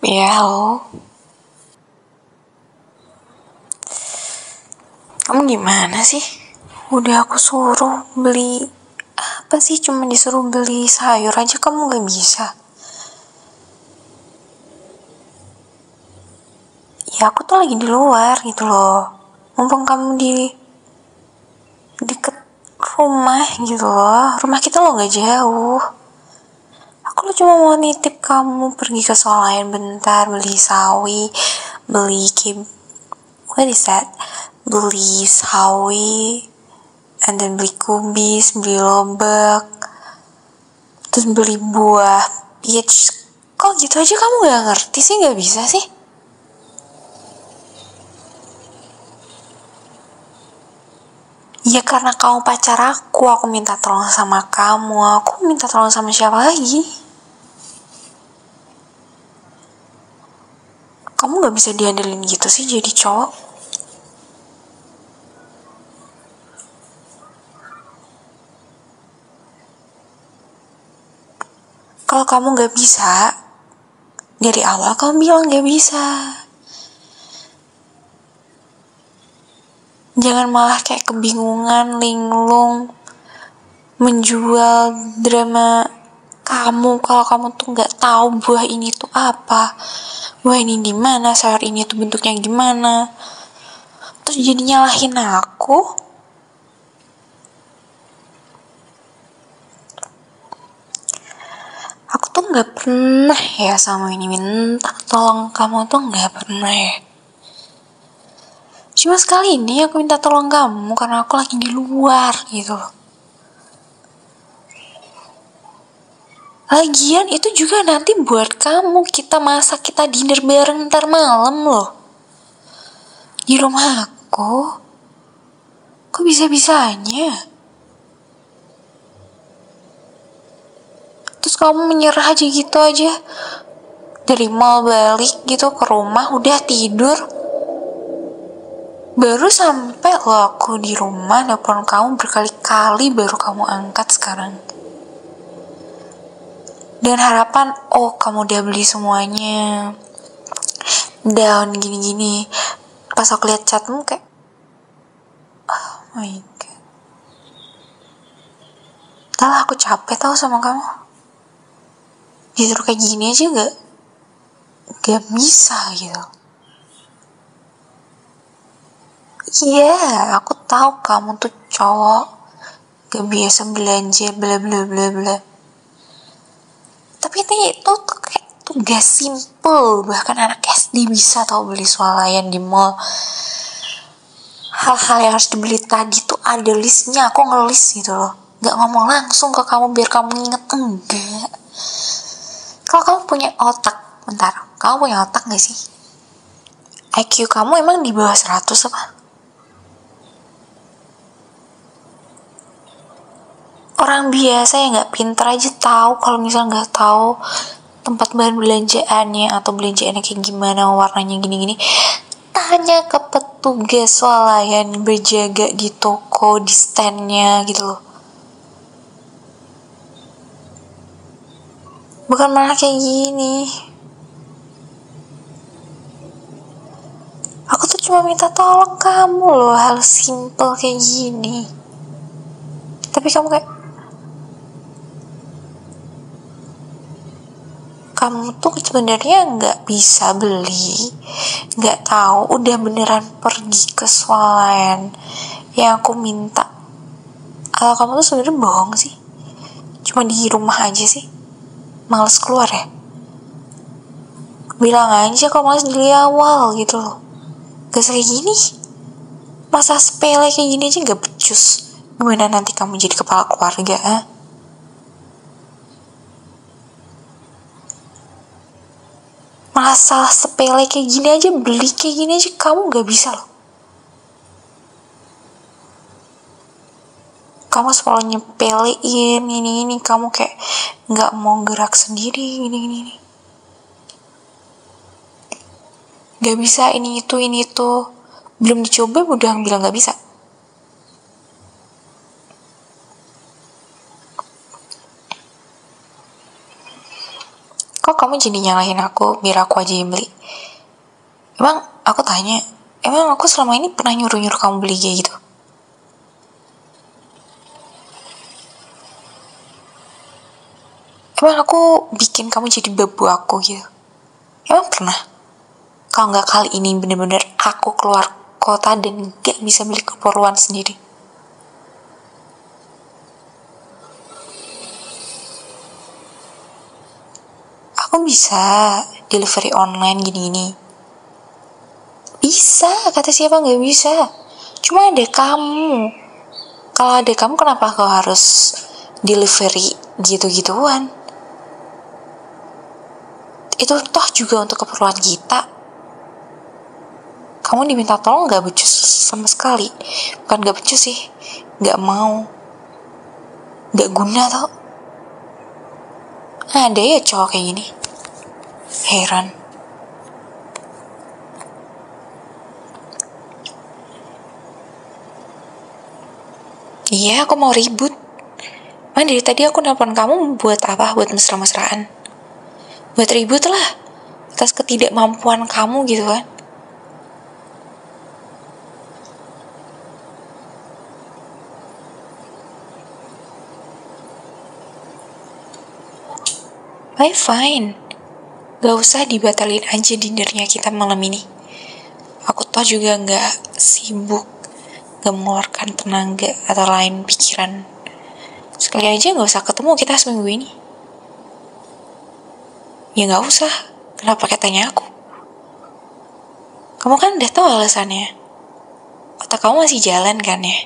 Ya, halo. Kamu gimana sih? Udah aku suruh beli apa sih? Cuma disuruh beli sayur aja kamu gak bisa. Ya aku tuh lagi di luar gitu loh. Mumpung kamu di deket rumah gitu loh. Rumah kita lo gak jauh. Aku lo cuma mau nitip kamu pergi ke swalayan bentar, beli sawi, beli what is that? Beli sawi, and then beli kubis, beli lobak, terus beli buah peach. Kok gitu aja kamu gak ngerti sih, gak bisa sih? Ya karena kamu pacar aku minta tolong sama kamu. Aku minta tolong sama siapa lagi? Kamu gak bisa diandelin gitu sih jadi cowok. Kalau kamu gak bisa, dari awal kamu bilang gak bisa. Jangan malah kayak kebingungan, linglung, menjual drama kamu kalau kamu tuh nggak tahu buah ini tuh apa, buah ini di mana, sayur ini tuh bentuknya gimana, terus jadi nyalahin aku. Aku tuh nggak pernah ya sama ini minta tolong kamu tuh nggak pernah ya. Cuma sekali ini aku minta tolong kamu karena aku lagi di luar gitu loh. Lagian itu juga nanti buat kamu, kita masak, kita dinner bareng ntar malam loh. Di rumah aku. Kok bisa-bisanya? Terus kamu menyerah aja gitu aja. Dari mall balik gitu ke rumah udah tidur. Baru sampai loh aku di rumah, nelpon kamu berkali-kali baru kamu angkat sekarang. Dan harapan, oh kamu udah beli semuanya. Daun gini-gini. Pas aku lihat chatmu kayak, oh my god. Dah aku capek tau sama kamu. Disuruh kayak gini aja gak bisa gitu. Iya, aku tahu kamu tuh cowok gak biasa belanja bla bla bla bla. Tapi itu tuh kayak tugas simple, bahkan anak SD bisa tau beli swalayan di mall. Hal-hal yang harus dibeli tadi tuh ada listnya, aku ngelis gitu loh. Gak ngomong langsung ke kamu biar kamu inget, enggak. Kalau kamu punya otak, bentar, kamu punya otak gak sih? IQ kamu emang di bawah 100 apa? Orang biasa yang nggak pinter aja tahu kalau misal nggak tahu tempat bahan belanjaannya atau belanjaannya kayak gimana, warnanya gini-gini, tanya ke petugas swalayan berjaga di toko, di standnya gitu loh. Bukan malah kayak gini. Aku tuh cuma minta tolong kamu loh, hal simple kayak gini. Tapi kamu kayak, kamu tuh sebenarnya nggak bisa beli, nggak tahu, udah beneran pergi ke swalayan yang aku minta. Kalau kamu tuh sebenarnya bohong sih, cuma di rumah aja sih, males keluar ya. Bilang aja kalau males dari awal gitu loh. Gak kayak gini, masa sepele kayak gini aja nggak becus. Gimana nanti kamu jadi kepala keluarga? Masalah sepele kayak gini aja, beli kayak gini aja kamu gak bisa loh. Kamu selalu nyepelein ini kamu kayak gak mau gerak sendiri ini. Gak bisa ini itu belum dicoba udah bilang gak bisa. Kok kamu jadi nyalahin aku biar aku aja yang beli? Emang aku tanya, emang aku selama ini pernah nyuruh-nyuruh kamu beli kayak gitu? Emang aku bikin kamu jadi bebu aku gitu? Emang pernah? Kalau nggak kali ini bener-bener aku keluar kota dan gak bisa beli keperluan sendiri. Aku bisa delivery online gini-gini. Bisa, kata siapa nggak bisa? Cuma ada kamu. Kalau ada kamu kenapa kau harus delivery gitu-gituan? Itu toh juga untuk keperluan kita. Kamu diminta tolong gak becus sama sekali. Bukan gak becus sih, gak mau, gak guna tau. Ada ya cowok kayak gini. Heran. Iya, aku mau ribut. Dari tadi aku nelpon kamu buat apa? Buat mesra-mesraan. Buat ribut lah. Atas ketidakmampuan kamu gitu kan. Fine. Gak usah dibatalin aja dinernya kita malam ini. Aku toh juga gak sibuk, gak mengeluarkan tenaga atau lain pikiran. Sekali aja gak usah ketemu kita seminggu ini. Ya gak usah. Kenapa pakai tanya aku? Kamu kan udah tahu alasannya. Otak kamu masih jalan kan ya?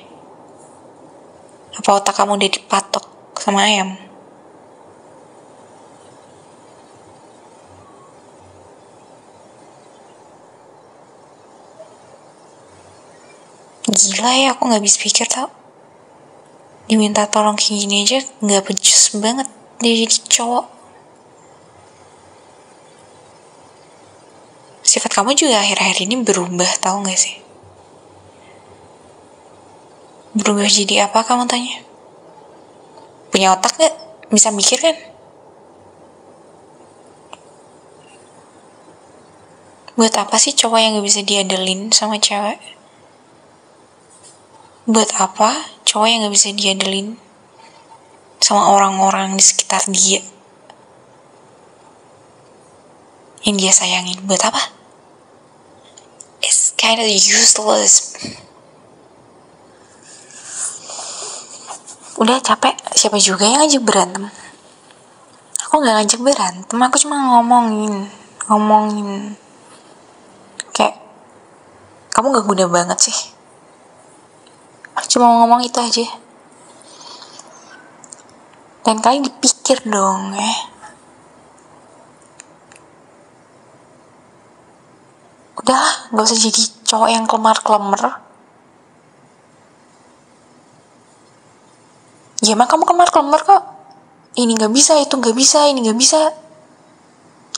Apa otak kamu udah dipatok sama ayam? Gila ya, aku gak bisa pikir tau. Diminta tolong kayak gini aja gak becus banget dia jadi cowok. Sifat kamu juga akhir-akhir ini berubah, tau gak sih? Berubah jadi apa kamu tanya? Punya otak gak? Bisa mikir kan? Buat apa sih cowok yang gak bisa diadelin sama cewek? Buat apa cowok yang gak bisa diadelin sama orang-orang di sekitar dia yang dia sayangin? Buat apa? It's kind of useless. Udah capek, siapa juga yang ngajak berantem? Aku gak ngajak berantem, aku cuma ngomongin. Kayak, kamu gak guna banget sih. Cuma ngomong itu aja. Dan kalian dipikir dong ya. Udahlah, gak usah jadi cowok yang kelemar-kelemar. Ya emang kamu kelemar-kelemar kok. Ini gak bisa, itu gak bisa, ini gak bisa.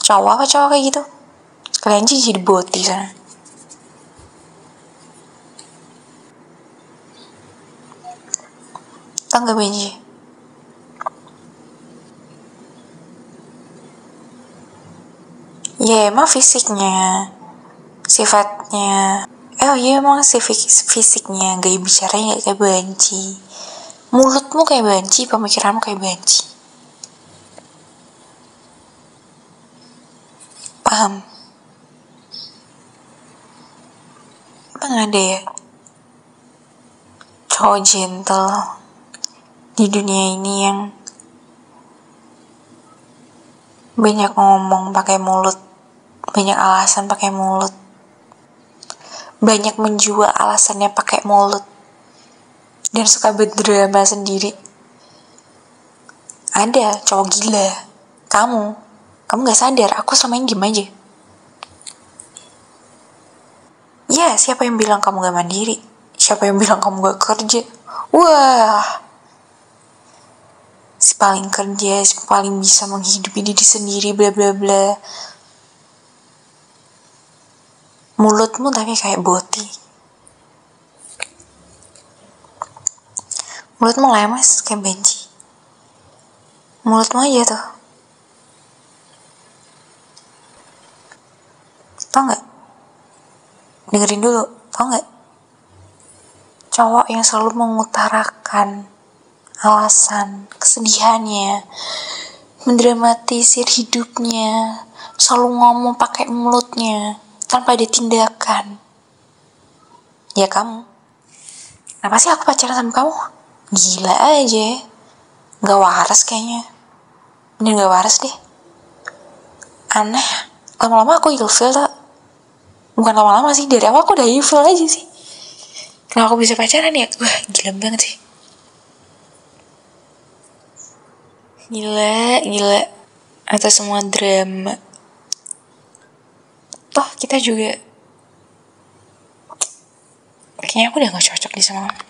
Cowok apa cowok kayak gitu? Kalian aja jadi boti sana. Tau gak Benji? Ya emang fisiknya, sifatnya, iya emang fisiknya, gaya bicaranya gak kayak Banci. Mulutmu kayak Banci, pemikiranmu kayak Banci. Paham? Emang ada ya cowok gentle di dunia ini yang banyak ngomong pakai mulut, banyak alasan pakai mulut, banyak menjual alasannya pakai mulut, dan suka berdrama sendiri? Ada cowok gila. Kamu gak sadar, aku selama ini diem aja. Ya, siapa yang bilang kamu gak mandiri? Siapa yang bilang kamu gak kerja? Wah, si paling kerja, si paling bisa menghidupi diri sendiri, bla bla bla. Mulutmu tapi kayak boti. Mulutmu lemes kayak Benci. Mulutmu aja tuh. Tau nggak? Dengerin dulu, tau nggak? Cowok yang selalu mengutarakan alasan kesedihannya, mendramatisir hidupnya, selalu ngomong pakai mulutnya tanpa ada tindakan. Ya kamu. Kenapa sih aku pacaran sama kamu? Gila aja. Gak waras kayaknya. Bener gak waras deh. Aneh. Lama-lama aku ilfil tak? Bukan lama-lama sih, dari awal aku udah ilfil aja sih. Kenapa aku bisa pacaran ya? Wah, gila banget sih. Gila. Atau semua drama. Toh kita juga, kayaknya aku udah gak cocok di sama kamu.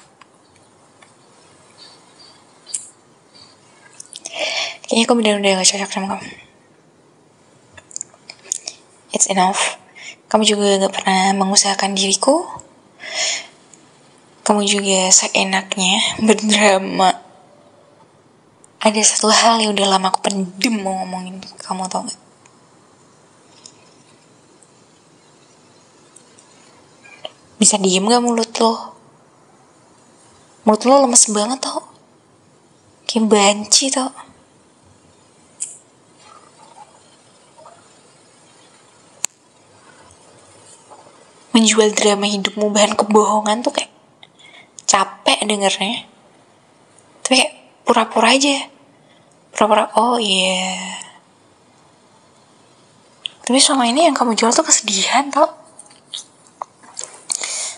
Kayaknya aku bener-bener gak cocok sama kamu. It's enough. Kamu juga gak pernah mengusahakan diriku. Kamu juga seenaknya berdrama. Ada satu hal yang udah lama aku pendem mau ngomongin kamu, tau gak? Bisa diem gak mulut lo? Mulut lo lemes banget tau. Kayak banci tau. Menjual drama hidupmu bahan kebohongan tuh kayak capek dengernya. Tapi kayak pura-pura aja. Pura-pura, oh iya. Tapi selama ini yang kamu jual tuh kesedihan tau.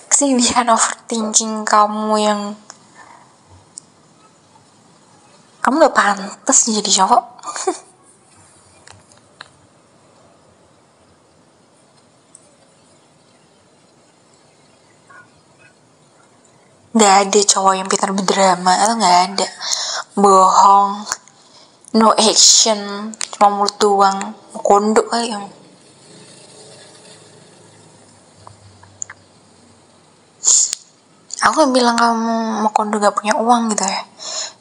Kesedihan overthinking kamu yang kamu gak pantas jadi cowok. Gak ada cowok yang pintar berdrama, atau gak ada. Bohong, no action, cuma mulut doang, kondo kali kamu. Aku bilang kamu mau kondo gak punya uang gitu ya.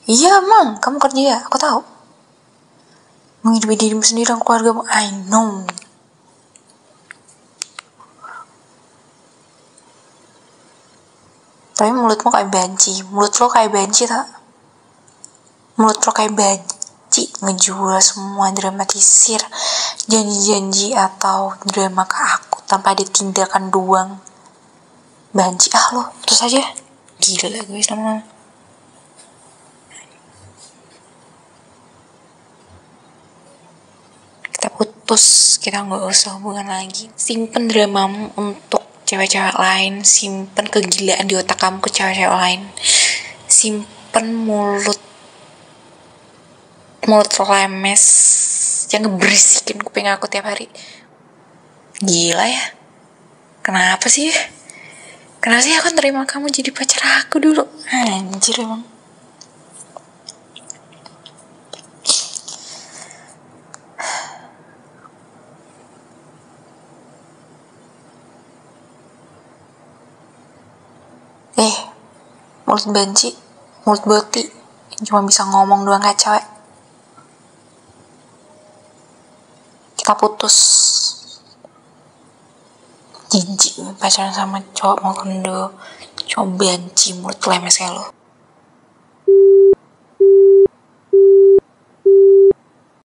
Iya emang, kamu kerja, aku tahu. Menghidupi dirimu sendiri dan keluargamu, I know. Tapi mulutmu kayak banci, mulut lo kayak banci tak? Mulut lo kayak banci, ngejual semua, dramatisir janji-janji atau drama ke aku tanpa ada tindakan doang. Banci lo, terus aja. Gila gue sama. Kita putus, kita gak usah hubungan lagi. Simpen dramamu untuk cewek-cewek lain, simpen kegilaan di otak kamu ke cewek-cewek lain, simpen mulut lemes yang ngeberisikin kuping aku tiap hari. Gila ya. Kenapa sih aku terima kamu jadi pacar aku dulu? Anjir emang. Mulut banci, mulut boti, cuma bisa ngomong doang kayak cewek. Kita putus. Jijik pacaran sama cowok mau kondo, cowok banci, mulut lemes kayak lo.